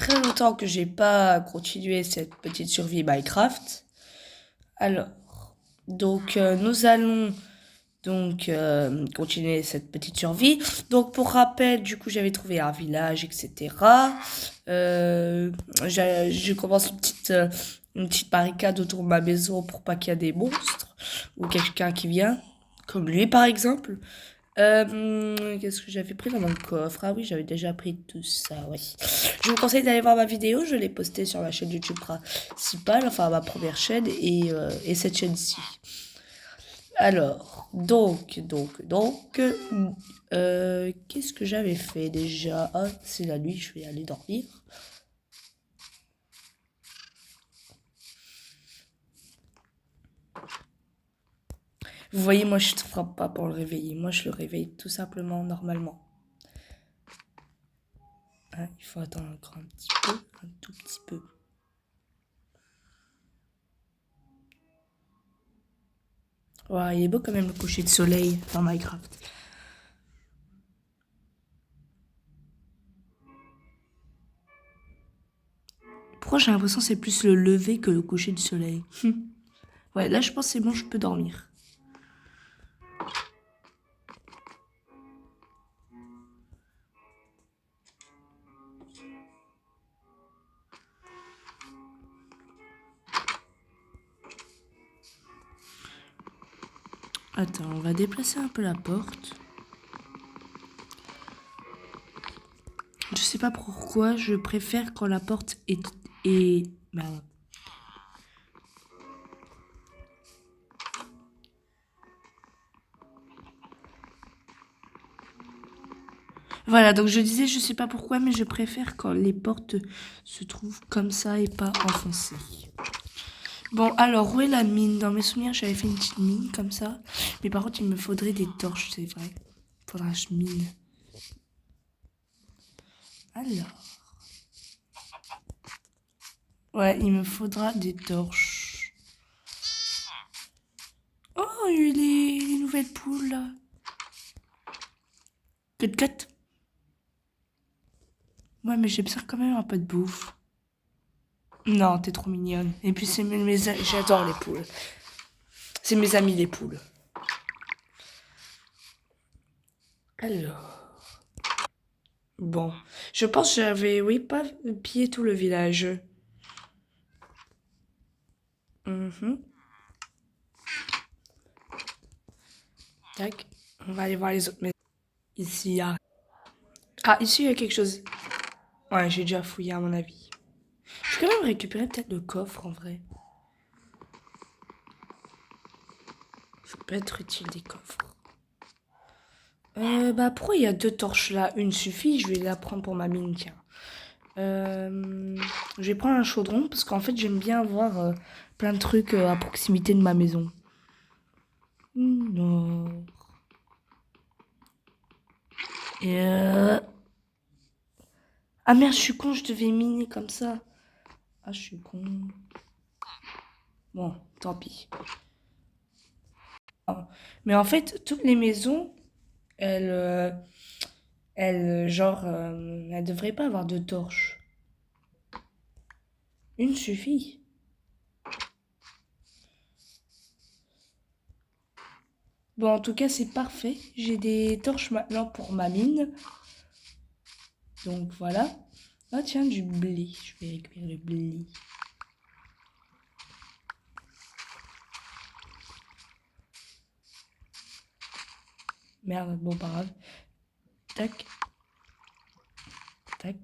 très longtemps que j'ai pas continué cette petite survie Minecraft. Alors, donc nous allons donc continuer cette petite survie. Donc pour rappel, du coup j'avais trouvé un village, etc. Je commence une petite barricade autour de ma maison pour pas qu'il y ait des monstres ou quelqu'un qui vient, comme lui par exemple. Qu'est-ce que j'avais pris dans mon coffre? Ah oui, j'avais déjà pris tout ça, oui. Je vous conseille d'aller voir ma vidéo, je l'ai postée sur ma chaîne YouTube principale, enfin ma première chaîne et cette chaîne-ci. Alors, qu'est-ce que j'avais fait déjà? Ah, c'est la nuit, je vais aller dormir. Vous voyez, moi je ne frappe pas pour le réveiller, moi je le réveille tout simplement normalement. Hein, il faut attendre encore un petit peu, un tout petit peu. Ouais, il est beau quand même le coucher de soleil dans Minecraft. Pourquoi j'ai l'impression que c'est plus le lever que le coucher du soleil? Ouais, là je pense que c'est bon, je peux dormir. Attends, on va déplacer un peu la porte. Je sais pas pourquoi, je préfère quand la porte est... Merde. Voilà, donc je disais, je sais pas pourquoi, mais je préfère quand les portes se trouvent comme ça et pas enfoncées. Bon, alors, où est la mine? Dans mes souvenirs, j'avais fait une petite mine comme ça. Mais par contre, il me faudrait des torches, c'est vrai. Faudra que je mine. Alors. Ouais, il me faudra des torches. Oh, il y a les nouvelles poules, là. Cut. Ouais, mais j'ai besoin quand même un peu de bouffe. Non, t'es trop mignonne. Et puis, j'adore les poules. C'est mes amis, les poules. Alors. Bon. Je pense que j'avais, oui, pas pillé tout le village. Mhm. Tac. On va aller voir les autres maisons. Ici, il y a... Ah, ici, il y a quelque chose. Ouais, j'ai déjà fouillé à mon avis. Je vais quand même récupérer peut-être le coffre, en vrai. Ça peut être utile, des coffres. Bah, pourquoi il y a deux torches là? Une suffit, je vais la prendre pour ma mine, tiens. Je vais prendre un chaudron, parce qu'en fait, j'aime bien avoir plein de trucs à proximité de ma maison. Non. Et Ah merde, je suis con, je devais miner comme ça. Ah, je suis con. Bon, tant pis. Mais en fait, toutes les maisons, elles, euh, elles devraient pas avoir de torches. Une suffit. Bon, en tout cas, c'est parfait. J'ai des torches maintenant pour ma mine. Donc voilà. Ah tiens, du blé. Je vais récupérer le blé. Merde, bon, pas grave. Tac. Tac.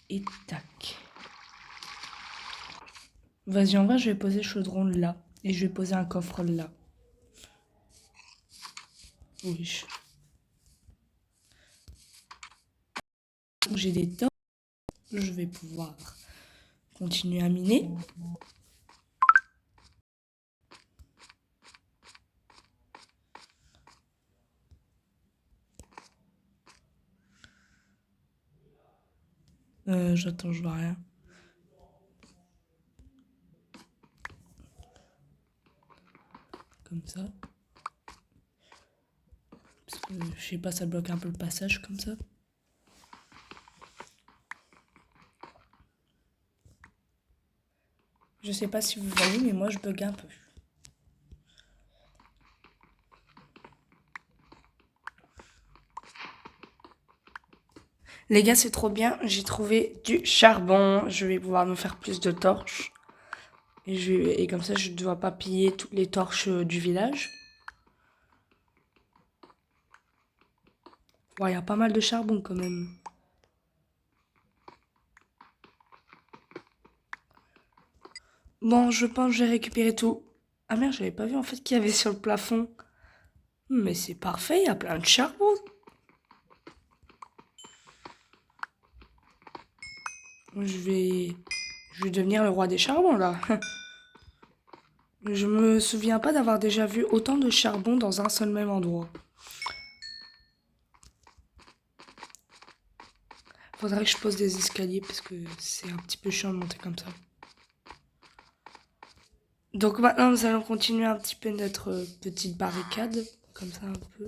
Et tac. Vas-y, en vrai, je vais poser le chaudron là. Et je vais poser un coffre là. Oui. J'ai des torches. Je vais pouvoir continuer à miner. J'attends, je vois rien. Comme ça. Parce que, je sais pas, ça bloque un peu le passage comme ça. Je sais pas si vous voyez, mais moi je bug un peu. Les gars, c'est trop bien. J'ai trouvé du charbon. Je vais pouvoir me faire plus de torches. Et comme ça, je ne dois pas piller toutes les torches du village. Ouais, il y a pas mal de charbon quand même. Bon, je pense que j'ai récupéré tout. Ah merde, j'avais pas vu en fait qu'il y avait sur le plafond. Mais c'est parfait, il y a plein de charbon. Je vais... Je vais devenir le roi des charbons là. Je me souviens pas d'avoir déjà vu autant de charbon dans un seul même endroit. Faudrait que je pose des escaliers parce que c'est un petit peu chiant de monter comme ça. Donc maintenant, nous allons continuer un petit peu notre petite barricade. Comme ça un peu.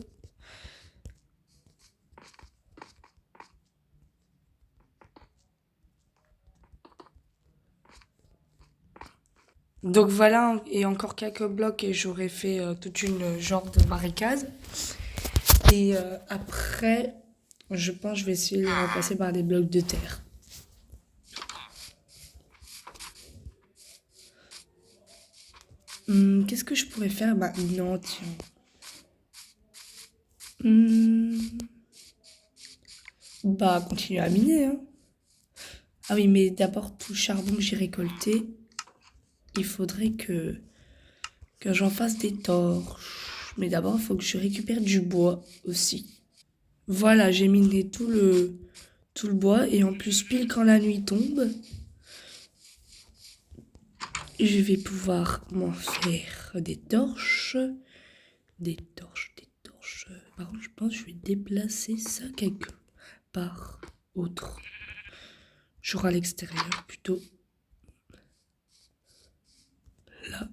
Donc voilà, et encore quelques blocs et j'aurais fait toute une genre de barricade. Et après, je pense que je vais essayer de remplacer par des blocs de terre. Qu'est-ce que je pourrais faire maintenant, tiens. Bah, continuer à miner, hein. Ah oui, mais d'abord, tout le charbon que j'ai récolté, il faudrait que j'en fasse des torches. Mais d'abord, il faut que je récupère du bois aussi. Voilà, j'ai miné tout le bois. Et en plus, pile quand la nuit tombe, je vais pouvoir m'en faire des torches. Des torches, des torches. Par contre, je pense que je vais déplacer ça quelque part autre. Genre à l'extérieur plutôt. Là.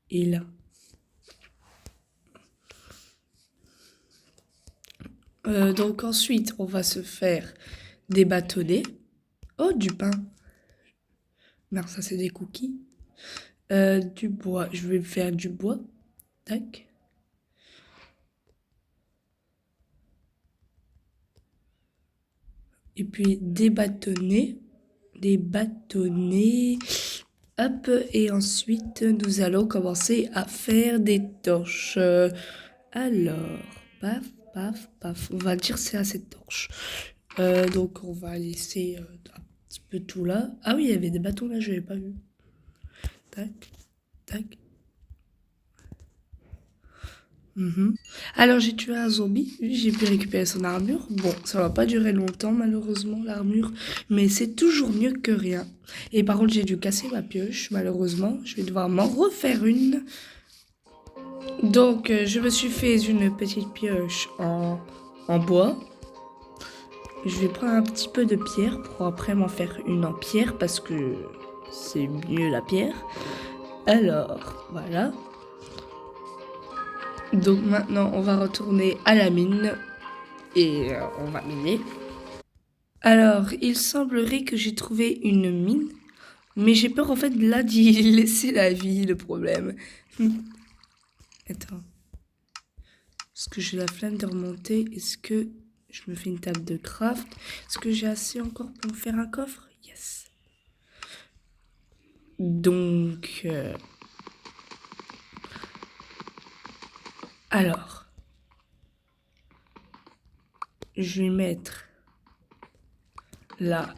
Et là. Donc ensuite, on va se faire des bâtonnets. Oh, du pain. Non, ça c'est des cookies. Du bois. Je vais faire du bois. Tac. Et puis des bâtonnets. Des bâtonnets. Hop. Et ensuite, nous allons commencer à faire des torches. Alors, paf, paf, paf. On va dire c'est assez de torches. Donc on va laisser un petit peu tout là. Ah oui, il y avait des bâtons là, je n'avais pas vu. Tac, tac. Alors j'ai tué un zombie, j'ai pu récupérer son armure. Bon, ça va pas durer longtemps malheureusement l'armure, mais c'est toujours mieux que rien. Et par contre j'ai dû casser ma pioche malheureusement, je vais devoir m'en refaire une. Donc je me suis fait une petite pioche en bois. Je vais prendre un petit peu de pierre pour après m'en faire une en pierre parce que c'est mieux la pierre. Alors voilà. Donc maintenant on va retourner à la mine et on va miner. Alors il semblerait que j'ai trouvé une mine, mais j'ai peur en fait là d'y laisser la vie, le problème. Attends. Est-ce que j'ai la flemme de remonter? Est-ce que je me fais une table de craft? Est-ce que j'ai assez encore pour me faire un coffre? Yes. Donc, alors, je vais mettre là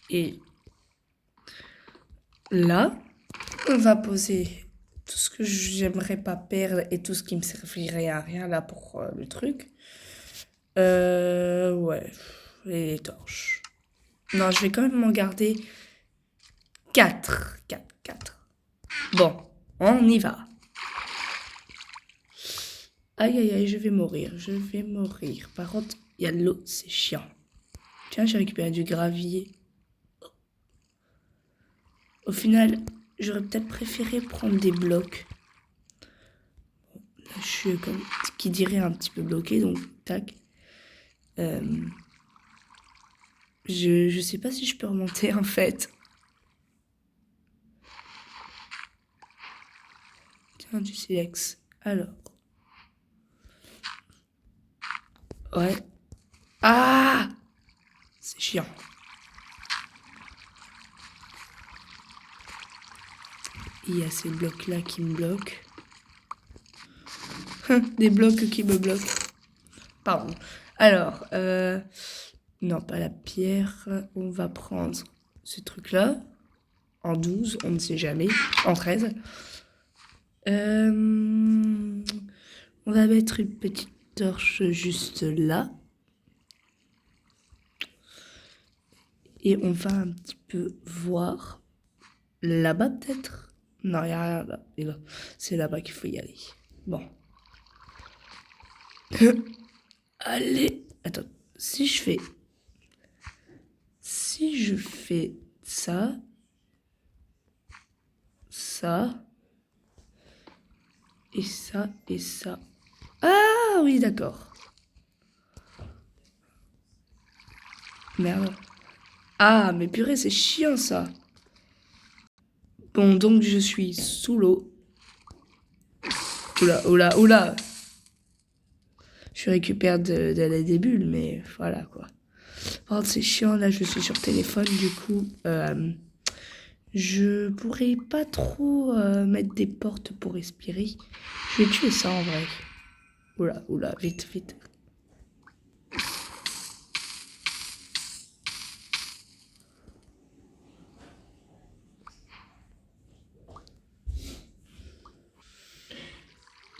et là. On va poser tout ce que j'aimerais pas perdre et tout ce qui me servirait à rien là pour le truc. Ouais, et les torches. Non, je vais quand même m'en garder 4. 4, 4. Bon, on y va. Aïe, aïe, aïe, je vais mourir, je vais mourir. Par contre, il y a de l'eau, c'est chiant. Tiens, j'ai récupéré du gravier. Au final, j'aurais peut-être préféré prendre des blocs. Là, je suis comme qui dirait un petit peu bloqué, donc tac. Je sais pas si je peux remonter en fait. Tiens, du silex. Alors. Ouais. Ah! C'est chiant. Il y a ces blocs-là qui me bloquent. Des blocs qui me bloquent. Pardon. Alors, non, pas la pierre. On va prendre ce truc-là. En 12, on ne sait jamais. En 13. On va mettre une petite torche juste là. Et on va un petit peu voir. Là-bas, peut-être? Non, il n'y a rien là. Et là, c'est là-bas qu'il faut y aller. Bon. Allez. Attends. Si je fais ça, ça, et ça, et ça. Ah oui, d'accord. Merde. Ah, mais purée, c'est chiant ça. Bon, donc je suis sous l'eau. Oula, oula, oula. Je récupère des bulles, mais voilà quoi. Oh, c'est chiant, là je suis sur téléphone, du coup, je pourrais pas trop mettre des portes pour respirer. Je vais tuer ça en vrai. Oula, oula, vite, vite.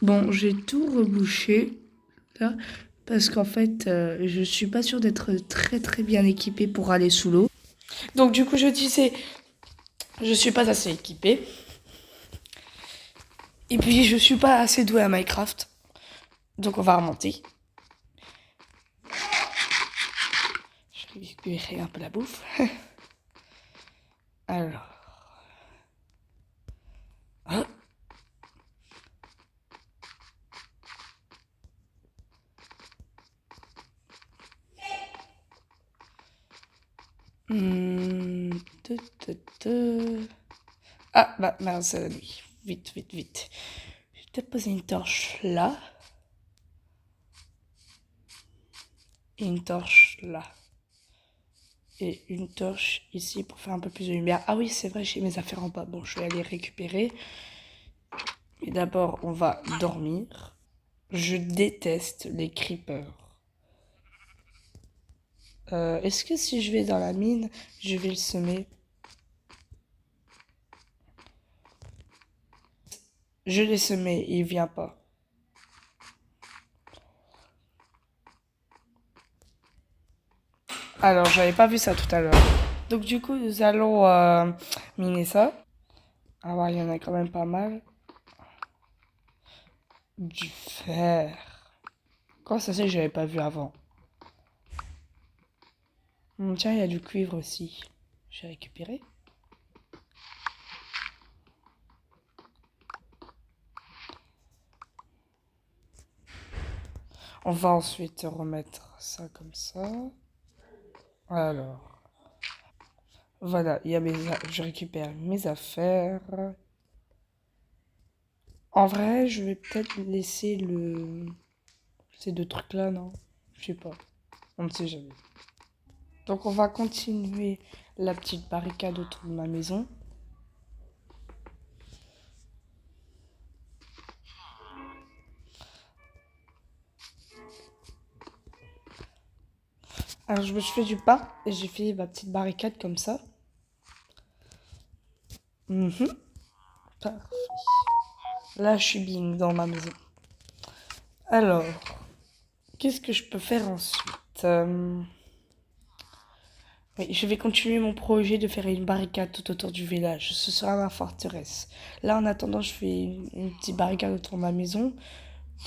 Bon, j'ai tout rebouché, là, parce qu'en fait, je suis pas sûre d'être très très bien équipée pour aller sous l'eau. Donc du coup, je disais, je suis pas assez équipée. Et puis, je suis pas assez douée à Minecraft. Donc on va remonter. Je vais récupérer un peu la bouffe. Alors. Ah. Te, te, te. Ah, bah, mince, c'est la nuit. Vite, vite, vite. Je vais peut-être poser une torche là. Et une torche là. Et une torche ici pour faire un peu plus de lumière. Ah oui, c'est vrai, j'ai mes affaires en bas. Bon, je vais aller récupérer. Mais d'abord, on va dormir. Je déteste les creepers. Est-ce que si je vais dans la mine, je vais le semer? Je l'ai semé, il vient pas. Alors, j'avais pas vu ça tout à l'heure. Donc du coup, nous allons miner ça. Ah ouais, il y en a quand même pas mal. Du fer. Comment ça c'est que j'avais pas vu avant? Tiens, il y a du cuivre aussi. J'ai récupéré. On va ensuite remettre ça comme ça. Alors. Voilà, il y a je récupère mes affaires. En vrai, je vais peut-être laisser ces deux trucs-là, non? Je sais pas. On ne sait jamais. Donc on va continuer la petite barricade autour de ma maison. Alors je me suis fait du pain et j'ai fait ma petite barricade comme ça. Parfait. Là je suis bien dans ma maison. Alors, qu'est-ce que je peux faire ensuite? Oui, je vais continuer mon projet de faire une barricade tout autour du village. Ce sera ma forteresse. Là, en attendant, je fais une petite barricade autour de ma maison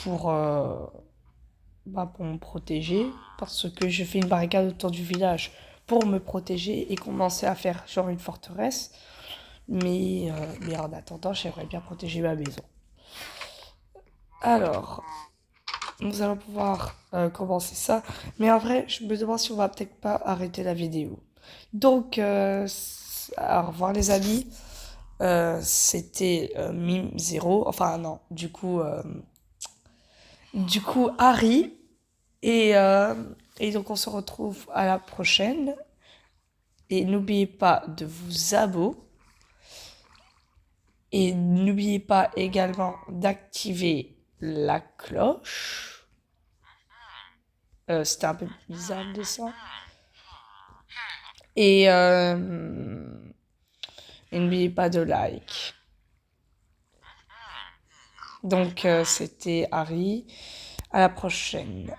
pour, pour me protéger. Parce que je fais une barricade autour du village pour me protéger et commencer à faire genre une forteresse. Mais en attendant, j'aimerais bien protéger ma maison. Alors, nous allons pouvoir commencer ça. Mais en vrai, je me demande si on va peut-être pas arrêter la vidéo. Donc, au revoir les amis. C'était Mime 0. Enfin, non, du coup, Harry. Et donc, on se retrouve à la prochaine. Et n'oubliez pas de vous abonner. Et n'oubliez pas également d'activer la cloche. C'était un peu bizarre de ça. Et, et n'oubliez pas de like. Donc, c'était Harry. À la prochaine.